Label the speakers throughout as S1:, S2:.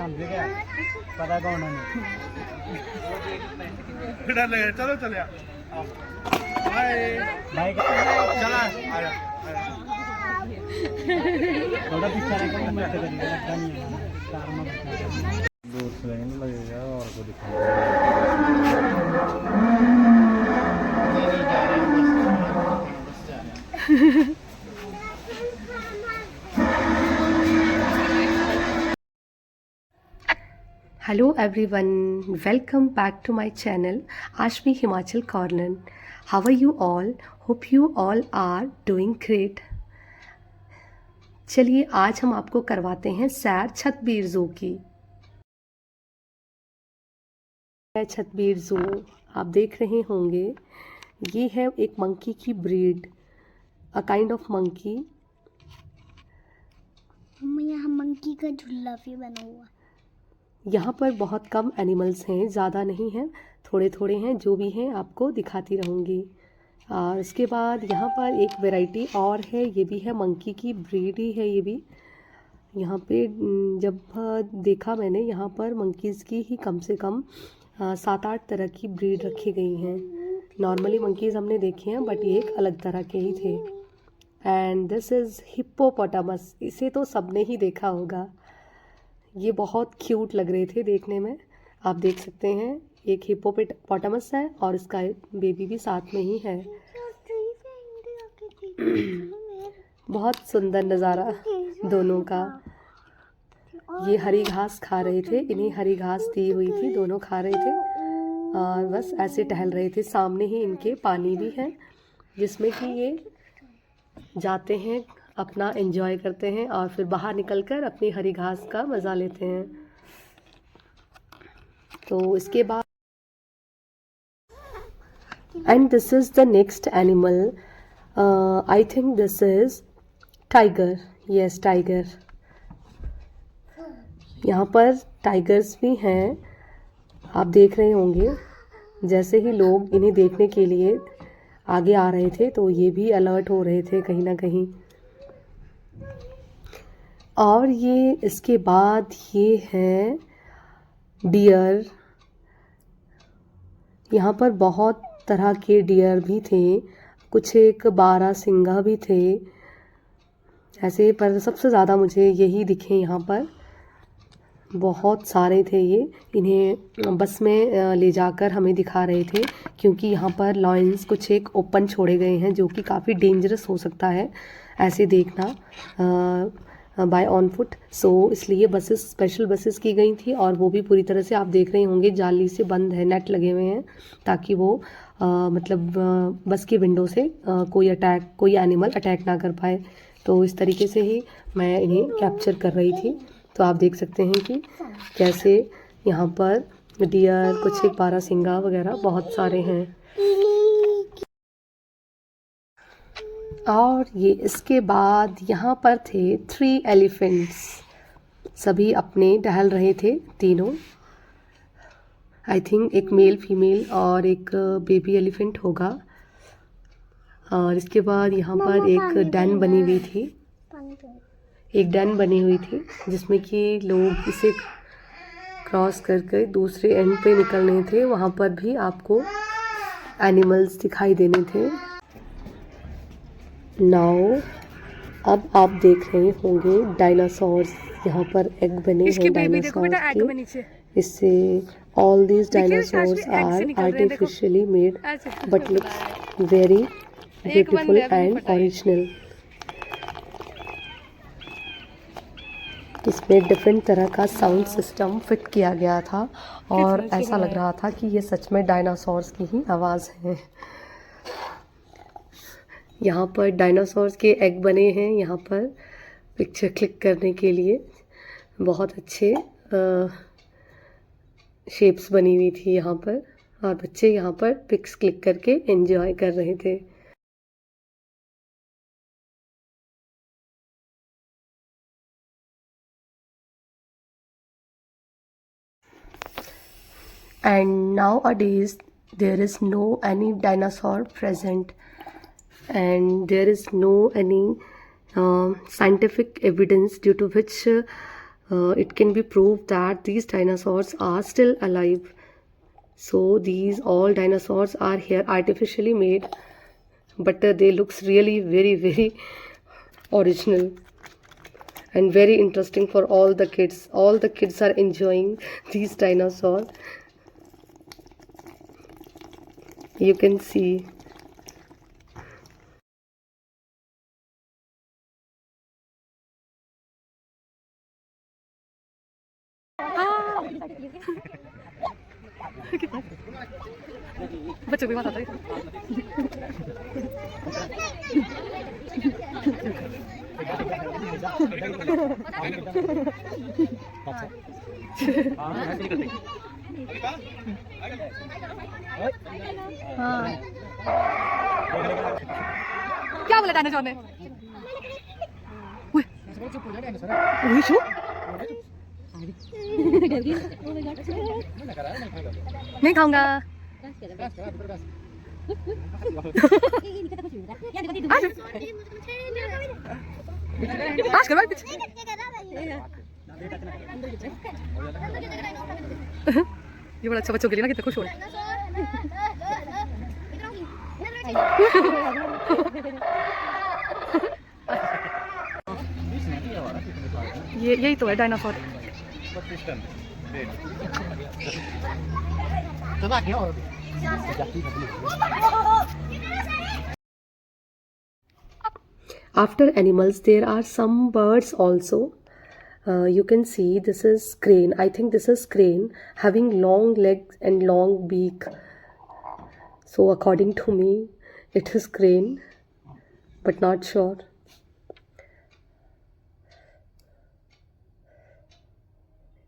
S1: समझ गया पता कौन है
S2: फिर ले चलो चले बाय
S1: भाई
S2: चला आया
S1: थोड़ा पीछे रखो मैं तो करेंगे लगता नहीं है कार में बच्चा दूर से नहीं लगेगा और को दिखाऊंगा
S3: Hello everyone, welcome back to my channel Ashmi Himachal Corner. How are you all? Hope you all are doing great. चलिए आज हम आपको करवाते हैं सैर छतबीर ज़ू की। छतबीर ज़ू आप देख रहे होंगे, ये है एक मंकी की breed, a kind of monkey.
S4: यहाँ मंकी का झूला भी बना हुआ।
S3: यहाँ पर बहुत कम एनिमल्स हैं, ज़्यादा नहीं हैं, थोड़े थोड़े हैं, जो भी हैं आपको दिखाती रहूँगी। और उसके बाद यहाँ पर एक वैरायटी और है, ये भी है मंकी की ब्रीड ही है ये भी। यहाँ पे जब देखा मैंने, यहाँ पर मंकीज़ की ही कम से कम 7-8 तरह की ब्रीड रखी गई हैं। नॉर्मली मंकीज़ हमने देखे हैं, बट ये एक अलग तरह के ही थे। एंड दिस इज़ हिप्पोपोटामस, इसे तो सबने ही देखा होगा। ये बहुत क्यूट लग रहे थे देखने में, आप देख सकते हैं। एक हिप्पोपोटामस है और इसका बेबी भी साथ में ही है। बहुत सुंदर नज़ारा दोनों का। ये हरी घास खा रहे थे, इन्हें हरी घास दी हुई थी, दोनों खा रहे थे और बस ऐसे टहल रहे थे। सामने ही इनके पानी भी है जिसमें कि ये जाते हैं, अपना एंजॉय करते हैं और फिर बाहर निकलकर अपनी हरी घास का मज़ा लेते हैं। तो इसके बाद and this is the next animal, I think this is tiger. Yes, tiger. यहाँ पर टाइगर्स भी हैं, आप देख रहे होंगे। जैसे ही लोग इन्हें देखने के लिए आगे आ रहे थे तो ये भी अलर्ट हो रहे थे कहीं ना कहीं। और ये इसके बाद ये है डियर। यहाँ पर बहुत तरह के डियर भी थे, कुछ एक 12 सिंगा भी थे ऐसे, पर सबसे ज़्यादा मुझे यही दिखे यहाँ पर। बहुत सारे थे ये, इन्हें बस में ले जाकर हमें दिखा रहे थे, क्योंकि यहाँ पर लॉयंस कुछ एक ओपन छोड़े गए हैं जो कि काफ़ी डेंजरस हो सकता है ऐसे देखना बाय ऑन फुट। सो इसलिए बसेस, स्पेशल बसेस की गई थी और वो भी पूरी तरह से आप देख रहे होंगे जाली से बंद है, नेट लगे हुए हैं ताकि वो बस की विंडो से कोई एनिमल अटैक ना कर पाए। तो इस तरीके से ही मैं इन्हें कैप्चर कर रही थी। तो आप देख सकते हैं कि कैसे यहाँ पर डियर, कुछ एक 12 सिंगा वगैरह बहुत सारे हैं। और ये इसके बाद यहाँ पर थे 3 एलिफेंट्स, सभी अपने टहल रहे थे तीनों। आई थिंक एक मेल, फीमेल और एक बेबी एलिफेंट होगा। और इसके बाद यहाँ पर एक डैन बनी हुई थी, जिसमें कि लोग इसे क्रॉस करके दूसरे एंड पे निकल रहे थे। वहाँ पर भी आपको एनिमल्स दिखाई देने थे। नाउ अब आप देख रहे होंगे डायनासोर्स, यहाँ पर एग बने हैं डायनासोर के। इससे all these dinosaurs are artificially made but looks very beautiful and original. इसमें डिफरेंट तरह का साउंड सिस्टम फिट किया गया था और ऐसा लग रहा था कि ये सच में डायनासोर्स की ही आवाज़ है। यहाँ पर डायनासोर्स के एग बने हैं, यहाँ पर पिक्चर क्लिक करने के लिए बहुत अच्छे शेप्स बनी हुई थी यहाँ पर, और बच्चे यहाँ पर पिक्स क्लिक करके एंजॉय कर रहे थे। And nowadays there is no any dinosaur present, and there is no any scientific evidence due to which it can be proved that these dinosaurs are still alive. So these all dinosaurs are here artificially made, but they looks really very original and very interesting for all the kids. All the kids are enjoying these dinosaurs. You can see. बच्चों की बात आता है हाँ क्या बोला dinosaur ने वही शो नहीं खाऊंगा आज कर कुछ ये बड़ा अच्छा बच्चों के लिए ना कितना खुश हो रहा है ये यही तो है dinosaur After animals there are some birds also. You can see this is crane. I think this is crane having long legs and long beak. So according to me it is crane, but not sure.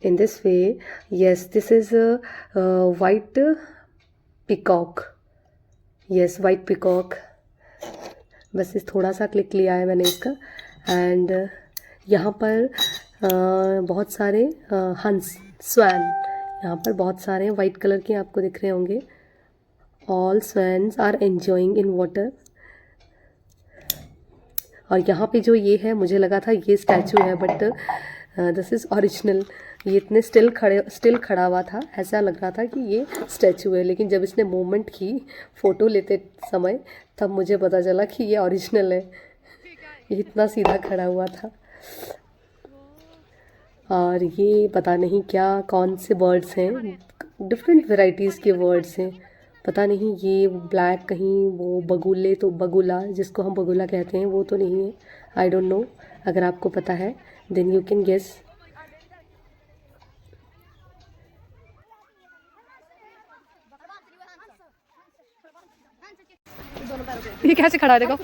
S3: In this way, yes, this is a white peacock. Yes, white peacock. बस इस थोड़ा सा click लिया है मैंने इसका. And यहाँ पर बहुत सारे हंस स्वैन यहाँ पर बहुत सारे वाइट कलर के आपको दिख रहे होंगे. All swans are enjoying in water. और यहाँ पे जो ये है मुझे लगा था ये स्टैचू है, बट दिस इज़ ओरिजिनल. ये इतने स्टिल खड़ा हुआ था, ऐसा लग रहा था कि ये स्टैचू है, लेकिन जब इसने मूवमेंट की फ़ोटो लेते समय तब मुझे पता चला कि ये ओरिजिनल है. ये इतना सीधा खड़ा हुआ था. और ये पता नहीं क्या कौन से बर्ड्स हैं, डिफरेंट वेराइटीज़ के बर्ड्स हैं. पता नहीं ये ब्लैक कहीं वो बगुले तो बगुला जिसको हम बगुला कहते हैं वो तो नहीं है. I don't know. अगर आपको पता है देन यू कैन गेस. ये कैसे खड़ा है देखो,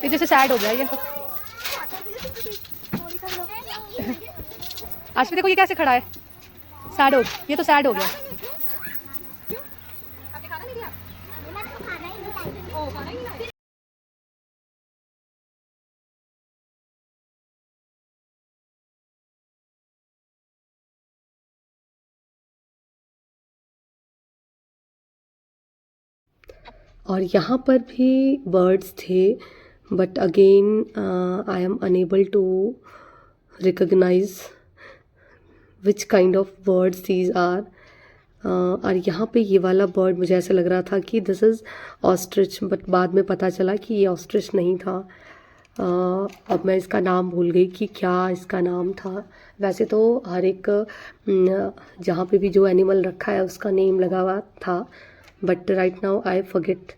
S3: ये जैसे सैड हो गया ये. आज भी देखो ये कैसे खड़ा है, सैड हो. ये तो सैड हो गया. और यहाँ पर भी बर्ड्स थे, but again I am unable to recognise which kind of birds these are. और यहाँ पे ये वाला बर्ड मुझे ऐसा लग रहा था कि दिस इज़ ऑस्ट्रिच, बट बाद में पता चला कि ये ऑस्ट्रिच नहीं था. अब मैं इसका नाम भूल गई कि क्या इसका नाम था. वैसे तो हर एक जहाँ पे भी जो एनिमल रखा है उसका नेम लगा हुआ था, but right now I forget.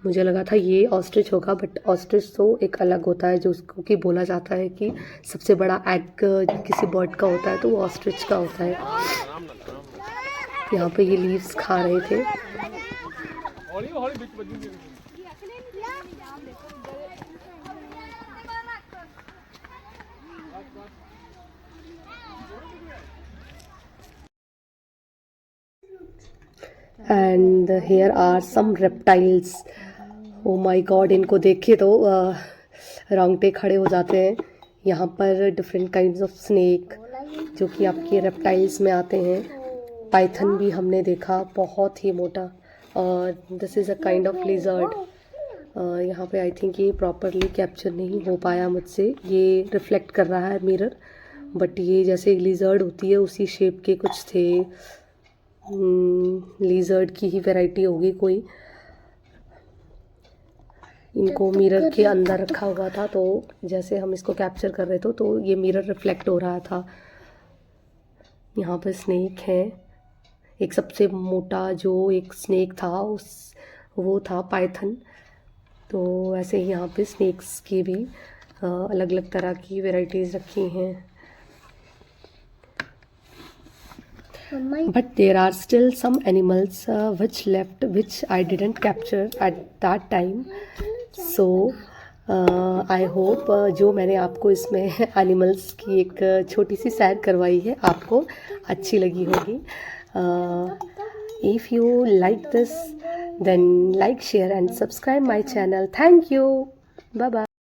S3: मुझे लगा था ये ऑस्ट्रिच होगा, बट ऑस्ट्रिच तो एक अलग होता है जो उसको कि बोला जाता है कि सबसे बड़ा एग किसी बर्ड का होता है तो वो ऑस्ट्रिच का होता है. यहाँ पे ये लीव्स खा रहे थे. And here are some reptiles. Oh my God, इनको देख के तो रोंगटे खड़े हो जाते हैं. यहाँ पर डिफरेंट काइंड्स ऑफ स्नेक जो कि आपके रेप्टाइल्स में आते हैं. पाइथन भी हमने देखा, बहुत ही मोटा. और this is a kind of lizard. यहाँ पे आई थिंक ये प्रॉपरली कैप्चर नहीं हो पाया मुझसे. ये रिफ्लेक्ट कर रहा है मिरर, बट ये जैसे लिजर्ड होती है उसी शेप के कुछ थे। लिजर्ड की ही वैरायटी होगी कोई। इनको मिरर के अंदर रखा हुआ था, तो जैसे हम इसको कैप्चर कर रहे थे तो ये मिरर रिफ्लेक्ट हो रहा था। यहाँ पर स्नेक है। एक सबसे मोटा जो एक स्नेक था वो था पाइथन। तो ऐसे ही यहाँ पे स्नेक्स की भी अलग अलग तरह की वैरायटीज़ रखी हैं। But there are still some animals which left, which I didn't capture at that time. So I hope जो मैंने आपको इसमें एनिमल्स की एक छोटी सी सैर करवाई है आपको अच्छी लगी होगी। If you like this, then like, share and subscribe my channel. Thank you. Bye bye.